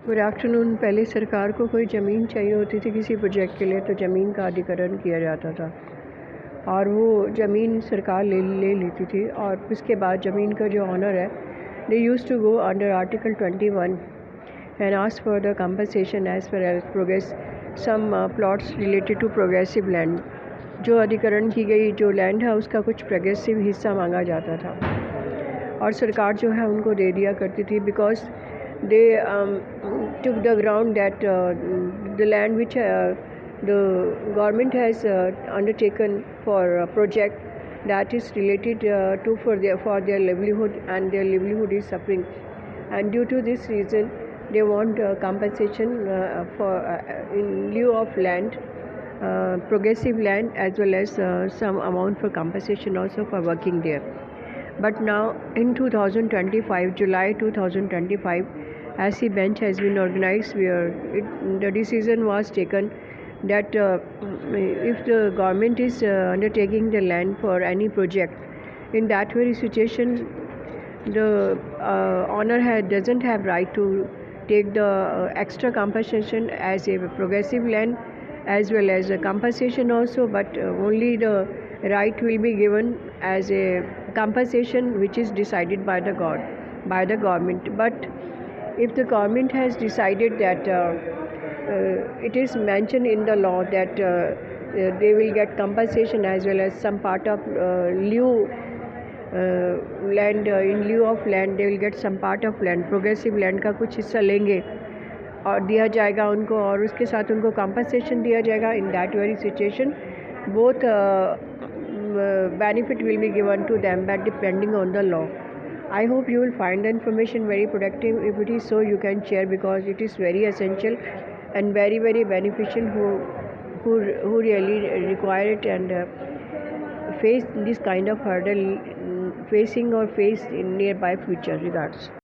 Good afternoon. पहले सरकार को कोई ज़मीन चाहिए होती थी किसी प्रोजेक्ट के लिए तो ज़मीन का अधिग्रहण किया जाता था और वो ज़मीन सरकार ले लेती थी और उसके बाद ज़मीन का जो ऑनर है they use to go under article 21 and ask for the compensation as per as progress some plots related to progressive land. जो अधिग्रहण की गई जो लैंड है उसका कुछ प्रोग्रेसिव हिस्सा मांगा जाता था और सरकार जो है उनको दे दिया करती थी because they took the ground that the land which the government has undertaken for a project that is related to for their livelihood, and their livelihood is suffering, and due to this reason they want compensation for in lieu of land, progressive land, as well as some amount for compensation also for working there. But now in 2025, July 2025, as the bench has been organized where the decision was taken that if the government is undertaking the land for any project, in that very situation the owner doesn't have right to take the extra compensation as a progressive land as well as a compensation also, but only the right will be given as a compensation which is decided by the government. But if the government has decided that it is mentioned in the law that they will get compensation as well as some part of lieu land, in lieu of land they will get some part of land, progressive land का कुछ हिस्सा लेंगे और दिया जाएगा उनको और उसके साथ उनको compensation दिया जाएगा. In that very situation both benefit will be given to them, but depending on the law. I hope you will find the information very productive. If it is so, you can share because it is very essential and very beneficial who really require it and face this kind of hurdle facing or face in nearby future. Regards.